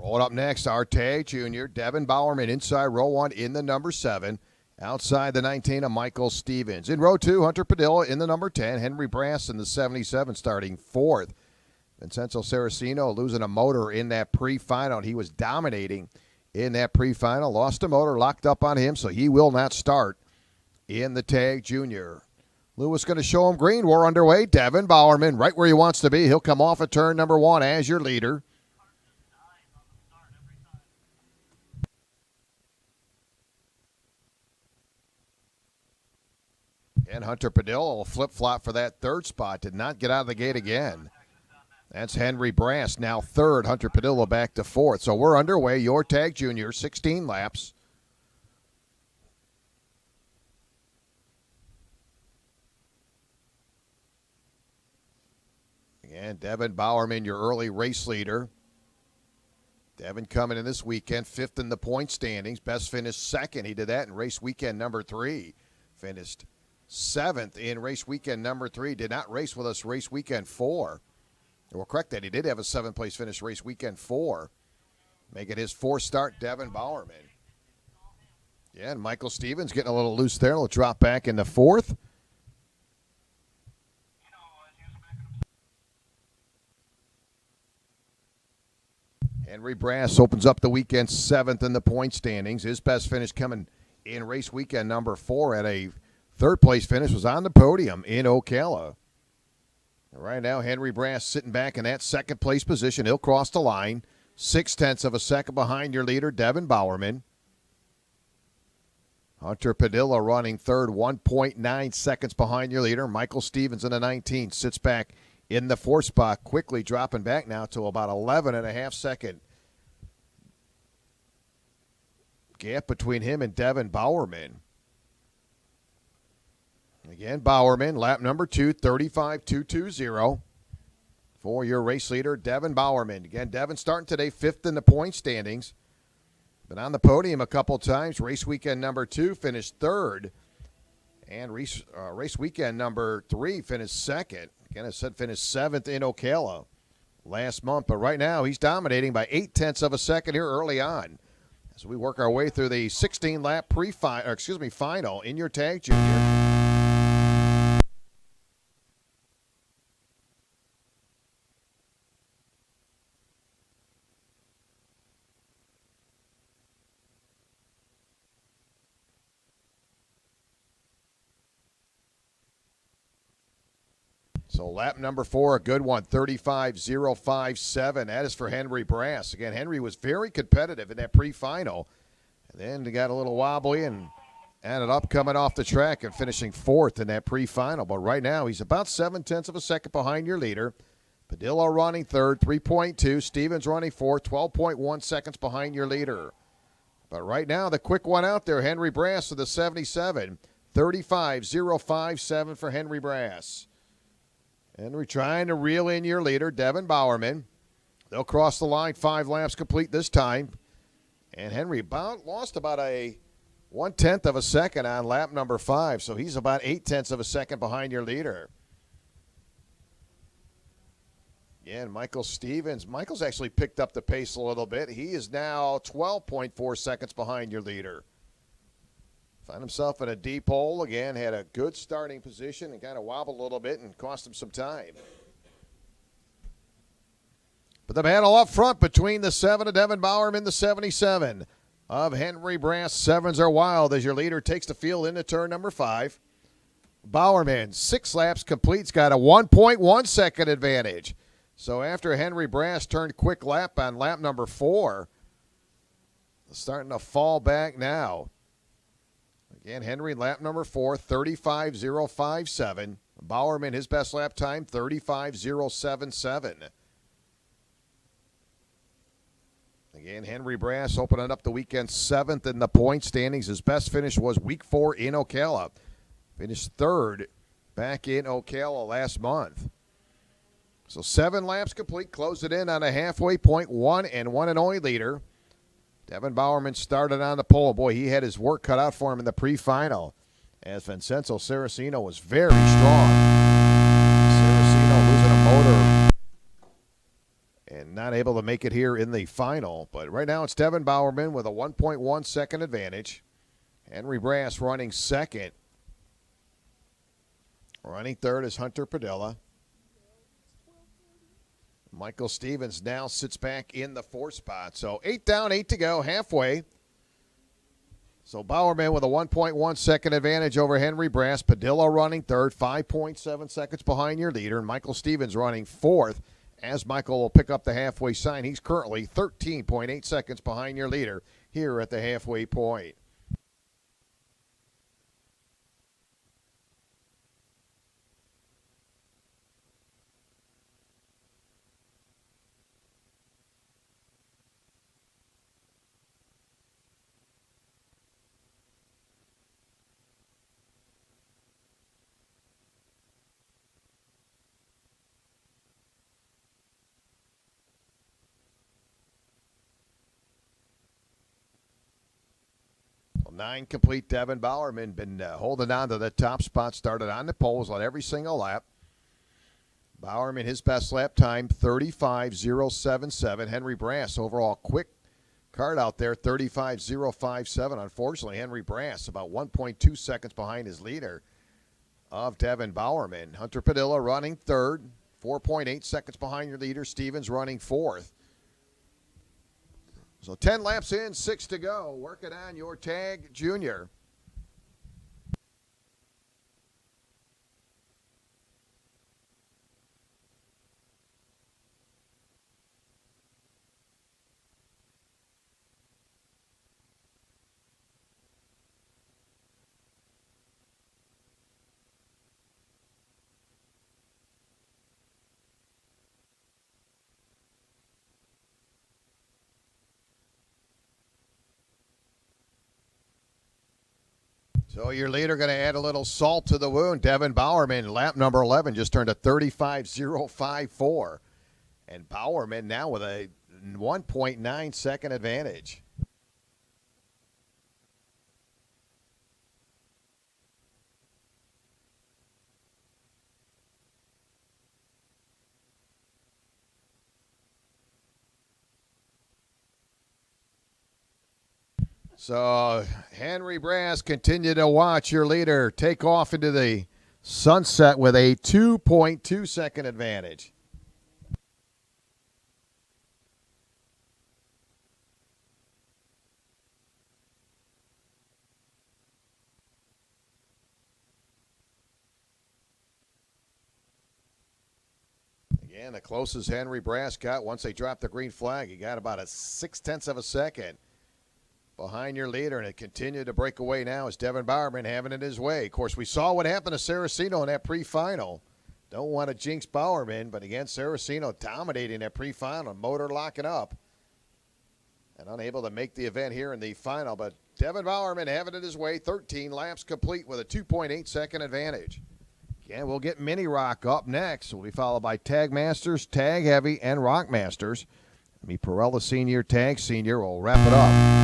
Rolling up next, our tag junior, Devin Bowerman, inside row 1 in the number 7. Outside the 19 of Michael Stevens. In row 2, Hunter Padilla in the number 10. Henry Brass in the 77 starting 4th. Vincenzo Saraceno losing a motor in that pre-final. He was dominating in that pre-final. Lost a motor, locked up on him, so he will not start in the tag junior. Lewis going to show him green. We're underway. Devin Bowerman right where he wants to be. He'll come off at turn number 1 as your leader. And Hunter Padilla will flip-flop for that 3rd spot. Did not get out of the gate again. That's Henry Brass, now 3rd. Hunter Padilla back to 4th. So we're underway. Your tag junior, 16 laps. Again, Devin Bowerman, your early race leader. Devin coming in this weekend, 5th in the point standings. Best finish 2nd. He did that in race weekend number 3. Finished 7th in race weekend number 3. Did not race with us race weekend 4. We'll correct that. He did have a 7th place finish race weekend 4. Make it his 4th start, Devin Bowerman. Yeah, and Michael Stevens getting a little loose there. He'll drop back into 4th. Henry Brass opens up the weekend 7th in the point standings. His best finish coming in race weekend number 4 at a 3rd place finish, was on the podium in Ocala. Right now, Henry Brass sitting back in that 2nd place position. He'll cross the line. 0.6 of a second behind your leader, Devin Bowerman. Hunter Padilla running 3rd, 1.9 seconds behind your leader. Michael Stevens in the 19 sits back in the 4th spot, quickly dropping back now to about 11.5 second gap between him and Devin Bowerman. Again, Bowerman, lap number 2, 35.220 for your race leader, Devin Bowerman. Again, Devin starting today 5th in the point standings. Been on the podium a couple times. Race weekend number 2 finished 3rd. And race weekend number 3 finished 2nd. Again, I said finished 7th in Ocala last month. But right now, he's dominating by 0.8 of a second here early on. As we work our way through the 16-lap final in your tag junior. So lap number 4, a good one, 35.057. That is for Henry Brass. Again, Henry was very competitive in that pre-final. And then he got a little wobbly and ended up coming off the track and finishing 4th in that pre-final. But right now, he's about 0.7 of a second behind your leader. Padilla running 3rd, 3.2. Stevens running 4th, 12.1 seconds behind your leader. But right now, the quick one out there, Henry Brass to the 77. 35.057 for Henry Brass. Henry trying to reel in your leader, Devin Bowerman. They'll cross the line, 5 laps complete this time. And Henry lost about a 1/10 of a second on lap number 5, so he's about 0.8 of a second behind your leader. Yeah, and Michael Stevens. Michael's actually picked up the pace a little bit. He is now 12.4 seconds behind your leader. Found himself in a deep hole again, had a good starting position and kind of wobbled a little bit and cost him some time. But the battle up front between the 7 of Devin Bowerman, the 77 of Henry Brass. 7s are wild as your leader takes the field into turn number 5. Bowerman, 6 laps complete, has got a 1.1 second advantage. So after Henry Brass turned quick lap on lap number 4, starting to fall back now. Again, Henry, lap number 4, 35.057. Bowerman, his best lap time, 35.077. Again, Henry Brass opening up the weekend 7th in the point standings. His best finish was week 4 in Ocala. Finished 3rd back in Ocala last month. So 7 laps complete, closed it in on a halfway point, 1 and only leader. Devin Bowerman started on the pole. Boy, he had his work cut out for him in the pre-final as Vincenzo Saraceno was very strong. Saraceno losing a motor and not able to make it here in the final. But right now it's Devin Bowerman with a 1.1 second advantage. Henry Brass running second. Running third is Hunter Padilla. Michael Stevens now sits back in the fourth spot. So 8 down, 8 to go, halfway. So Bowerman with a 1.1 second advantage over Henry Brass. Padilla running third, 5.7 seconds behind your leader. And Michael Stevens running fourth. As Michael will pick up the halfway sign, he's currently 13.8 seconds behind your leader here at the halfway point. Well, 9 complete. Devin Bowerman been holding on to the top spot, started on the poles on every single lap. Bowerman, his best lap time, 35.077. Henry Brass, overall quick card out there, 35.057. Unfortunately, Henry Brass about 1.2 seconds behind his leader of Devin Bowerman. Hunter Padilla running third, 4.8 seconds behind your leader. Stevens running fourth. So 10 laps in, 6 to go. Working on your tag, Junior. So your leader going to add a little salt to the wound. Devin Bowerman, lap number 11, just turned a 35.054. And Bowerman now with a 1.9 second advantage. So Henry Brass continue to watch your leader take off into the sunset with a 2.2 second advantage. Again, the closest Henry Brass got once they dropped the green flag, he got about a 0.6 of a second behind your leader, and it continued to break away now as Devin Bowerman having it his way. Of course, we saw what happened to Saraceno in that pre-final. Don't want to jinx Bowerman, but again, Saraceno dominating that pre-final, motor locking up, and unable to make the event here in the final. But Devin Bowerman having it his way, 13 laps complete with a 2.8 second advantage. Again, we'll get Mini Rock up next. We'll be followed by Tag Masters, Tag Heavy, and Rock Masters. Perella Senior, Tag Senior will wrap it up.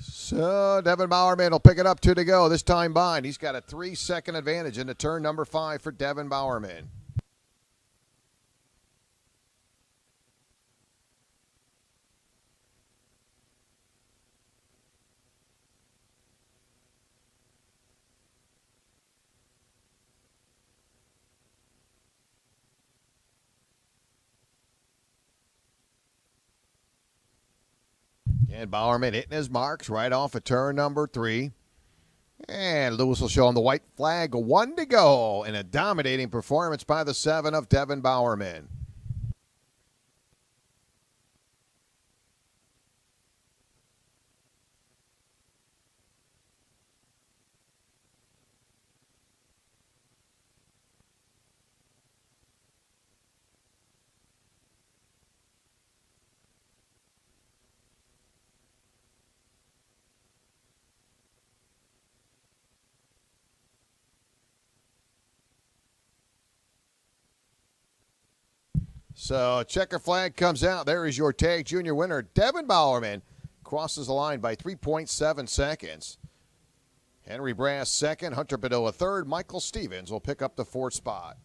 So Devin Bowerman will pick it up, 2 to go. This time behind. He's got a 3-second advantage into turn number 5 for Devin Bowerman. And Bowerman hitting his marks right off of turn number 3. And Lewis will show him the white flag. 1 to go. And a dominating performance by the 7 of Devin Bowerman. So checker flag comes out. There is your tag junior winner. Devin Bowerman crosses the line by 3.7 seconds. Henry Brass second, Hunter Padilla third. Michael Stevens will pick up the fourth spot.